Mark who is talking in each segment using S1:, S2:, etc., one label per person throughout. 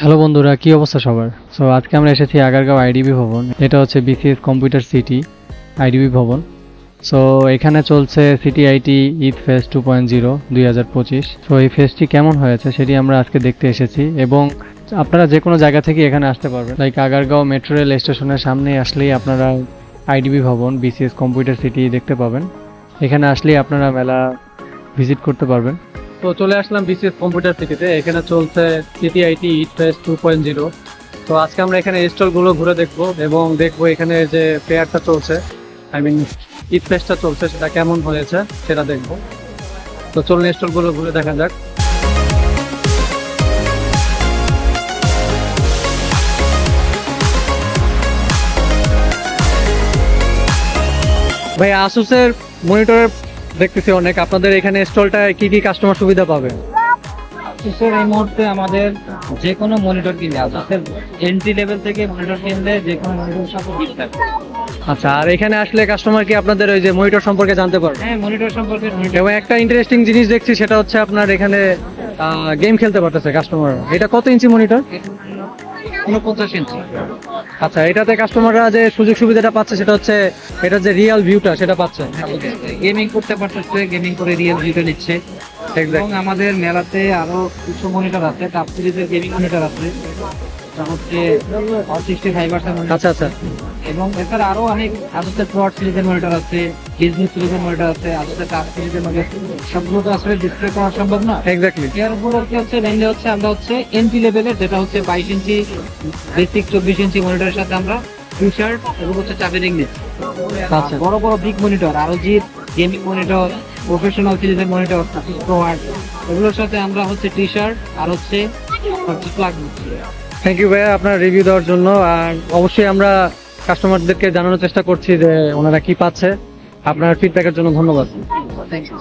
S1: Hello বন্ধুরা, কি অবস্থা সবার? সো আজকে আমরা এসেছি আগারগাঁও আইডিবি ভবন। এটা হচ্ছে বিসিএস কম্পিউটার সিটি আইডিবি ভবন। সো এখানে চলছে city IT Eid fest 2.0 2025। So এই ফেস্টটি কেমন হয়েছে সেটি আমরা আজকে দেখতে এসেছি, এবং আপনারা যে কোনো জায়গা থেকে এখানে আসতে পারবেন। লাইক আগারগাঁও মেট্রো রেল স্টেশনের সামনে আসলেই আপনারা আইডিবি ভবন বিসিএস কম্পিউটার সিটি দেখতে পাবেন। এখানে আসলেই আপনারা মেলা ভিজিট করতে পারবেন। তো চলে আসলাম বিসিএস কম্পিউটার সিটিতে। এখানে চলছে সিটি আইটি ঈদ ফেস্ট 2.0। তো আজকে আমরা এখানে স্টলগুলো ঘুরে দেখবো এবং দেখবো এখানে যে ফেয়ারটা চলছে, আই মিন ঈদ ফেস্টটা চলছে, সেটা কেমন হয়েছে সেটা দেখবো। তো চলুন স্টলগুলো ঘুরে দেখা যাক। ভাই, আসুসের মনিটর দেখতেছি অনেক। আপনাদের এখানে স্টলটায় কি কি কাস্টমার সুবিধা পাবে?
S2: এই মুহূর্তে আমাদের যে কোনো মনিটর কিনলে আসুসের এন্ট্রি লেভেল থেকে মনিটর কিনলে যে কোনো মনিটর সাথে গিফট থাকবে।
S1: আচ্ছা, আর এখানে আসলে কাস্টমার কি আপনাদের ওই যে মনিটর সম্পর্কে জানতে পারবে?
S2: হ্যাঁ, মনিটর সম্পর্কে
S1: এবং একটা ইন্টারেস্টিং জিনিস দেখছি, সেটা হচ্ছে আপনার এখানে গেম খেলতে পারতেছে কাস্টমার। এটা কত ইঞ্চি মনিটর?
S2: 49 ইঞ্চি।
S1: আচ্ছা, এটাতে কাস্টমাররা যে সুযোগ সুবিধাটা পাচ্ছে সেটা হচ্ছে এটা যে রিয়েল ভিউটা সেটা পাচ্ছে।
S2: গেমিং করতে পারতেছে, গেমিং করে রিয়েল ভিউটা নিচ্ছে। এবং আমাদের মেলাতে আরো কিছু মনিটর আছে, টাপ সিরিজের গেমিং মনিটর আছে, এটা হচ্ছে 65 মনিটর।
S1: আচ্ছা আচ্ছা।
S2: এবং এছাড়া আরো অনেক আসুসের প্রড সিরিজের মনিটর আছে, বিজনেস সিরিজের মনিটর আছে, আসুসের টাপ সিরিজের মনিটর। সবগুলো তো আসলে ডিসপ্লে করা সম্ভব না।
S1: এক্স্যাক্টলি।
S2: এরপর হচ্ছে মেইনলি হচ্ছে আমরা হচ্ছে এন্ট্রি লেভেলের, যেটা হচ্ছে 22 ইঞ্চি বেসিক 24 ইঞ্চি মনিটরের সাথে আমরা টি-শার্ট এবং হচ্ছে চাবি রিং নিচ্ছি।
S1: আচ্ছা।
S2: বড় বড় বিগ মনিটর, আরো জি গেমিং মনিটর, প্রফেশনাল সিরিজের মনিটর, প্রোয়ার্ড, এগুলোর সাথে আমরা হচ্ছে টি-শার্ট আর হচ্ছে প্লাগ নিচ্ছি।
S1: থ্যাংক ইউ ভাইয়া আপনার রিভিউ দেওয়ার জন্য। আর অবশ্যই আমরা কাস্টমারদেরকে জানানোর চেষ্টা করছি যে ওনারা কি পাচ্ছে। আপনার ফিডব্যাকের জন্য ধন্যবাদ।
S2: Thank you.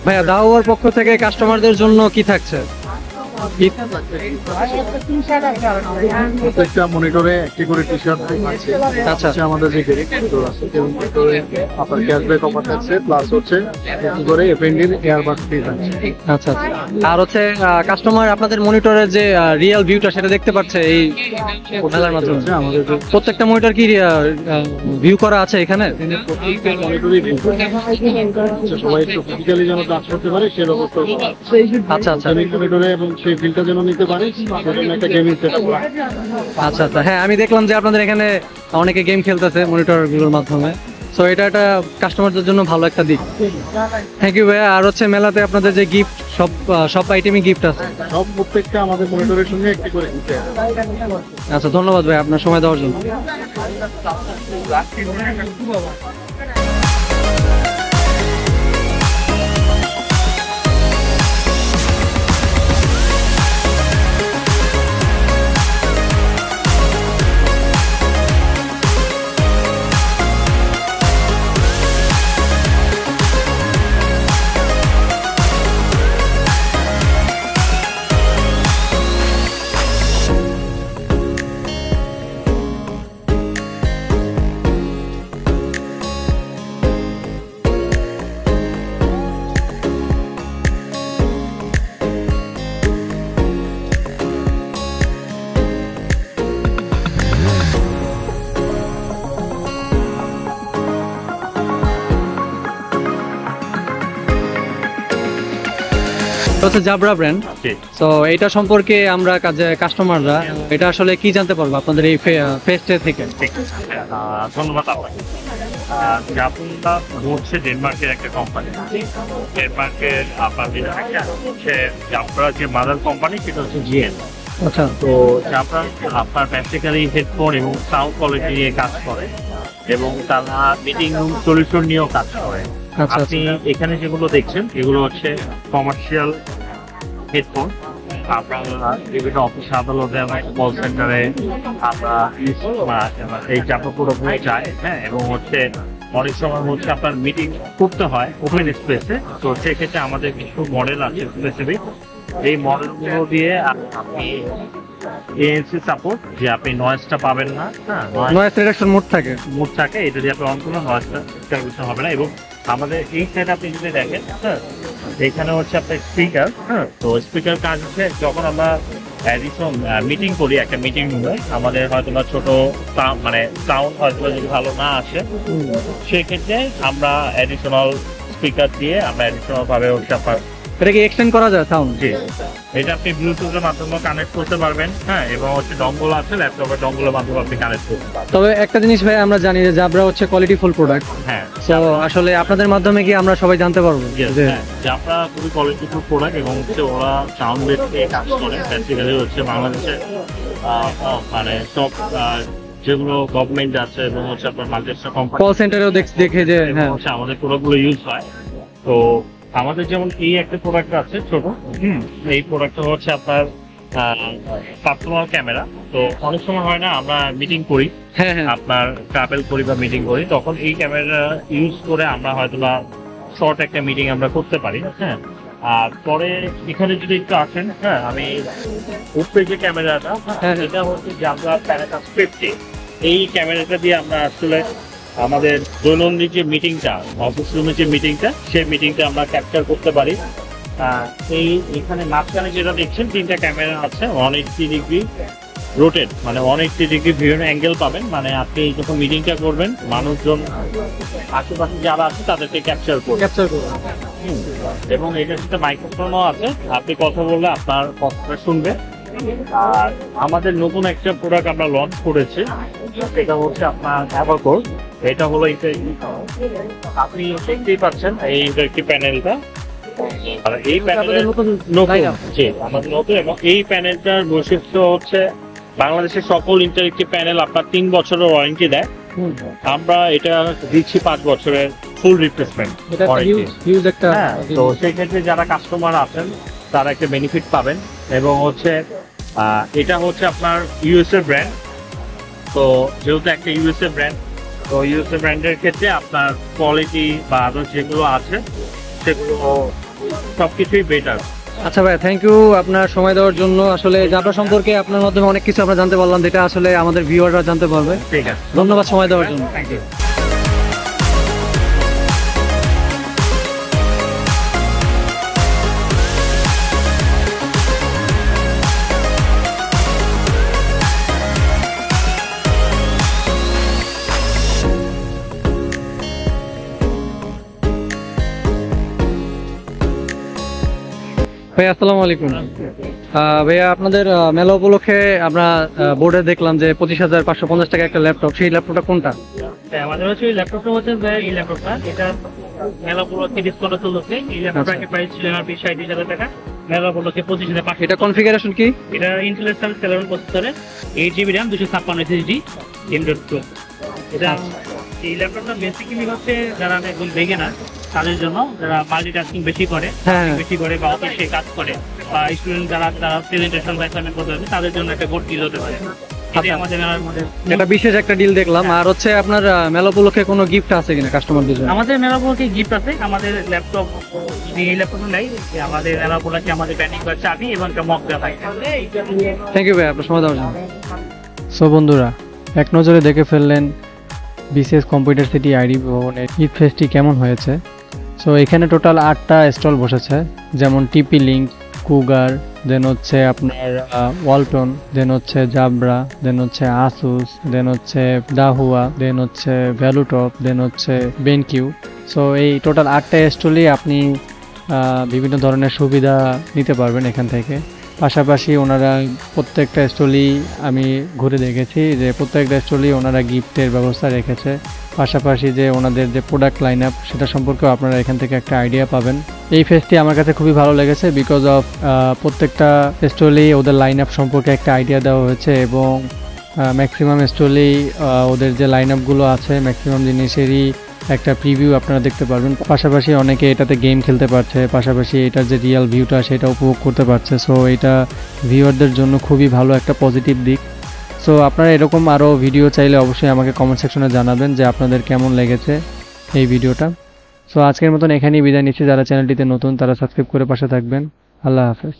S1: ভাইয়া, দাওয়ার পক্ষ থেকে কাস্টমারদের জন্য কি থাকছে?
S3: প্রত্যেকটা মনিটরে একটি করে টি-শার্ট আছে।
S1: আচ্ছা।
S3: আমাদের যে মনিটর আছে সেই মনিটরে আপনার ক্যাশব্যাক অফার থাকছে, প্লাস হচ্ছে একটি করে এফএনডির এয়ারবাড ফ্রি থাকছে।
S1: আচ্ছা আচ্ছা। আর হচ্ছে কাস্টমার আপনাদের মনিটরের যে রিয়েল ভিউটা সেটা দেখতে পাচ্ছে এই মেলার মাধ্যমে।
S3: আমাদের যে
S1: প্রত্যেকটা মনিটর কি ভিউ করা আছে এখানে?
S3: প্রত্যেকটা মনিটরই সবাই একটু ফিজিক্যালি যেন টাচ করতে পারে সে ব্যবস্থা।
S1: আচ্ছা আচ্ছা।
S3: গেমিং মনিটরে এবং সেই ফিলটা যেন নিতে পারে সেজন্য একটা গেমিং সেটআপ।
S1: আচ্ছা আচ্ছা। হ্যাঁ, আমি দেখলাম যে আপনাদের এখানে অনেকে গেম খেলতেছে মনিটরগুলোর মাধ্যমে। সো এটা একটা কাস্টমারদের জন্য ভালো একটা দিক। থ্যাংক ইউ ভাইয়া। আর হচ্ছে মেলাতে আপনাদের যে গিফট, সব আইটেমই গিফট আছে?
S3: সব প্রত্যেকটা আমাদের মনিটরের সঙ্গে একটি করে দিতে হবে।
S1: আচ্ছা, ধন্যবাদ ভাই আপনার সময় দেওয়ার জন্য। হচ্ছে জাবরা ব্র্যান্ড। তো এটা সম্পর্কে আমরা কাস্টমাররা এটা আসলে কি জানতে পারবো আপনাদের এই ফেস্টে থেকে?
S4: ধন্যবাদ আপনাকে। জাবরা হচ্ছে ডেনমার্কের একটা কোম্পানি। ডেনমার্কের আপনার যেটা থাকে হচ্ছে জাবরা যে মাদার কোম্পানি সেটা হচ্ছে জিএল।
S1: আচ্ছা।
S4: তো জাবরা আপনার প্র্যাকটিক্যালি হেডফোন এবং সাউন্ড কোয়ালিটি নিয়ে কাজ করে। এবং তারা মিটিং রুম সলিউশন নিয়েও কাজ করে।
S1: আচ্ছা,
S4: আপনি এখানে যেগুলো দেখছেন এগুলো হচ্ছে কমার্শিয়াল হেডফোন। আমরা বিভিন্ন অফিস আদালতে এবং কল সেন্টারে আমরা এই জামাগুলো যাই, হ্যাঁ, এবং হচ্ছে অনেক সময় হচ্ছে আপনার মিটিং করতে হয় ওপেন স্পেসে। তো সেক্ষেত্রে আমাদের কিছু মডেল আছে স্পেসিফিক, এই মডেলগুলো দিয়ে আপনি এএনসি সাপোর্ট, যে আপনি নয়েজটা পাবেন না, হ্যাঁ,
S1: নয়েজ রিডাকশন মোড থাকে।
S4: মোড থাকে, এটা দিয়ে আপনি অন কোনো নয়েজটা ডিস্টারবেশন হবে না। এবং আমাদের এই সাইড আপনি যদি দেখেন, হ্যাঁ, এখানে হচ্ছে আপনার স্পিকার, হ্যাঁ, তো স্পিকার কাজ হচ্ছে যখন আমরা অ্যাডিশন মিটিং করি একটা মিটিং রুমে, আমাদের হয়তো বা ছোট মানে সাউন্ড হয়তো যদি ভালো না আসে, সেক্ষেত্রে আমরা অ্যাডিশনাল স্পিকার দিয়ে আমরা অ্যাডিশনাল ভাবে হচ্ছে আপনার
S1: এটা কি এক্সটেন্ড করা যায় সাউন্ড?
S4: জি, এটা আপনি ব্লুটুথের মাধ্যমে কানেক্ট করতে পারবেন, হ্যাঁ, এবং হচ্ছে ডঙ্গল আছে, ল্যাপটপের ডঙ্গলের মাধ্যমে আপনি কানেক্ট করতে পারবেন।
S1: তবে একটা জিনিস ভাই আমরা জানি যে জাবরা হচ্ছে কোয়ালিটিফুল প্রোডাক্ট।
S4: হ্যাঁ,
S1: তো আসলে আপনাদের মাধ্যমে কি আমরা সবাই জানতে পারবো যে
S4: জাবরা খুবই কোয়ালিটিফুল প্রোডাক্ট, এবং হচ্ছে ওরা সাউন্ড বেস নিয়ে কাজ করে। বেসিক্যালি হচ্ছে বাংলাদেশে মানে সব যেগুলো গভর্নমেন্ট আছে এবং হচ্ছে আপনার মাল্টিনেশনাল কোম্পানি
S1: কল সেন্টারেও দেখে যে হ্যাঁ
S4: হচ্ছে আমাদের প্রোডাক্টগুলো ইউজ হয়। তো আমাদের যেমন এই একটা প্রোডাক্ট আছে ছোট, এই প্রোডাক্টটা হচ্ছে আপনার পার্সোনাল ক্যামেরা। তো অনেক সময় হয় না আমরা মিটিং করি,
S1: হ্যাঁ হ্যাঁ
S4: আপনার ট্রাভেল করি বা মিটিং করি, তখন এই ক্যামেরা ইউজ করে আমরা হয়তো বা শর্ট একটা মিটিং আমরা করতে পারি, হ্যাঁ। আর পরে এখানে যদি একটু আসেন, হ্যাঁ, আমি উপরে যে ক্যামেরাটা, এটা হচ্ছে জাবরা প্যানাটাস 50। এই ক্যামেরাটা দিয়ে আমরা আসলে আমাদের দৈনন্দিন যে মিটিংটা, অফিস রুমের যে মিটিংটা, সেই মিটিংটা আমরা ক্যাপচার করতে পারি। এই এখানে মাঝখানে যেটা দেখছেন 3টা ক্যামেরা আছে, 180 ডিগ্রি রোটেট, মানে 180 ডিগ্রি ভিউর অ্যাঙ্গেল পাবেন। মানে আপনি যখন মিটিংটা করবেন, মানুষজন আশেপাশে যারা আছে তাদেরকে ক্যাপচার করবেন। এবং এটার সাথে মাইক্রোফোনও আছে, আপনি কথা বললে আপনার কথাটা শুনবে। আর আমাদের নতুন একটা প্রোডাক্ট আমরা লঞ্চ করেছি, এটা হচ্ছে আপনার অ্যাভাকোর। এটা হলো আপনি দেখতেই পাচ্ছেন এই ইন্টারেক্টিভ প্যানেলটা, আর এই প্যানেলের নতুন, জি, আমাদের নতুন। এবং এই প্যানেলটার বৈশিষ্ট্য হচ্ছে বাংলাদেশের সকল ইন্টারেক্টিভ প্যানেল আপনার 3 বছরের ওয়ারেন্টি দেয়, আমরা এটা দিচ্ছি 5 বছরের ফুল রিপ্লেসমেন্ট ওয়ারেন্টি। তো সেই ক্ষেত্রে যারা কাস্টমার আছেন তারা একটা বেনিফিট পাবেন। এবং হচ্ছে এটা হচ্ছে আপনার ইউএসএ ব্র্যান্ড, তো যেহেতু একটা ইউএসএ ব্র্যান্ড, তো ইউএসএ ব্র্যান্ডের ক্ষেত্রে আপনার কোয়ালিটি বা আদার্স যেগুলো আছে সেগুলো সবকিছুই বেটার।
S1: আচ্ছা ভাই, থ্যাংক ইউ আপনার সময় দেওয়ার জন্য। আসলে জাবরা সম্পর্কে আপনার মাধ্যমে অনেক কিছু আমরা জানতে পারলাম, যেটা আসলে আমাদের ভিউয়াররা জানতে পারবে।
S4: ঠিক আছে,
S1: ধন্যবাদ সময় দেওয়ার জন্য।
S4: Thank you.
S1: ভাইয়া আসসালামু আলাইকুম। ভাইয়া আপনাদের মেলা উপলক্ষে আমরা বোর্ডে দেখলাম যে 25,550 টাকা একটা ল্যাপটপ, সেই ল্যাপটপটা কোনটা?
S2: আমাদের হচ্ছে এই ল্যাপটপটা হচ্ছে এই ল্যাপটপটা, এটা মেলা উপলক্ষে ডিসকাউন্ট চলছে। এই ল্যাপটপটার প্রাইস ছিল 60,000 টাকা, মেলা উপলক্ষে 25,500।
S1: এটা কনফিগারেশন কি?
S2: এটা ইন্টেল Celeron প্রসেসরে 8GB RAM 256 SSD M.2। এটা এই ল্যাপটপটা বেসিক্যালি হচ্ছে যারা একদম বিগিনার তাদের জন্য, যারা মাল্টিটাস্কিং বেশি করে বা অফিসে কাজ করে, বা স্টুডেন্ট যারা প্রেজেন্টেশন বা অ্যাসাইনমেন্ট করতে হবে, তাদের জন্য একটা গুড ডিল হতে পারে। আমাদের মেলার মধ্যে
S1: এটা বিশেষ একটা ডিল দেখলাম। আর হচ্ছে আপনার মেলা উপলক্ষে কোনো গিফট আছে কিনা কাস্টমারদের জন্য?
S2: আমাদের মেলা উপলক্ষে গিফট আছে। আমাদের ল্যাপটপ, এই ল্যাপটপ নেই, আমাদের মেলা উপলক্ষে আমাদের ব্যান্ডিং করা চাবি এবং একটা মক দেওয়া থাকে।
S1: থ্যাংক ইউ ভাই আপনার সময় দেওয়ার জন্য। সো বন্ধুরা, এক নজরে দেখে ফেললেন বিসিএস কম্পিউটার সিটি আইডিবি ভবনের ঈদ ফেস্টটি কেমন হয়েছে। সো এখানে টোটাল 8টা স্টল বসেছে, যেমন টিপি লিঙ্ক, কুগার, দেন হচ্ছে আপনার ওয়ালটন, দেন হচ্ছে জাবরা, দেন হচ্ছে আসুস, দেন হচ্ছে দাহুয়া, দেন হচ্ছে ভ্যালুটপ, দেন হচ্ছে বেনকিউ। সো এই টোটাল 8টা স্টলই আপনি বিভিন্ন ধরনের সুবিধা নিতে পারবেন এখান থেকে। পাশাপাশি ওনারা প্রত্যেকটা স্টলই আমি ঘুরে দেখেছি যে প্রত্যেকটা স্টলই ওনারা গিফটের ব্যবস্থা রেখেছে। পাশাপাশি যে ওনাদের যে প্রোডাক্ট লাইন আপ সেটা সম্পর্কেও আপনারা এখান থেকে একটা আইডিয়া পাবেন। এই ফেস্টটি আমার কাছে খুবই ভালো লেগেছে, বিকজ অফ প্রত্যেকটা স্টলেই ওদের লাইন আপ সম্পর্কে একটা আইডিয়া দেওয়া হয়েছে এবং ম্যাক্সিমাম স্টলেই ওদের যে লাইন আপগুলো আছে ম্যাক্সিমাম জিনিসেরই একটা প্রিভিউ আপনারা দেখতে পারবেন। পাশাপাশি অনেকে এটাতে গেম খেলতে পারছে, পাশাপাশি এটার যে রিয়েল ভিউটা সেটা উপভোগ করতে পারছে। সো এটা ভিউয়ারদের জন্য খুবই ভালো একটা পজিটিভ দিক। সো আপনারা এরকম আরও ভিডিও চাইলে অবশ্যই আমাকে কমেন্ট সেকশনে জানাবেন যে আপনাদের কেমন লেগেছে এই ভিডিওটা। সো আজকের মতন এখানেই বিদায় নিচ্ছি। যারা চ্যানেলটিতে নতুন তারা সাবস্ক্রাইব করে পাশে থাকবেন। আল্লাহ হাফেজ।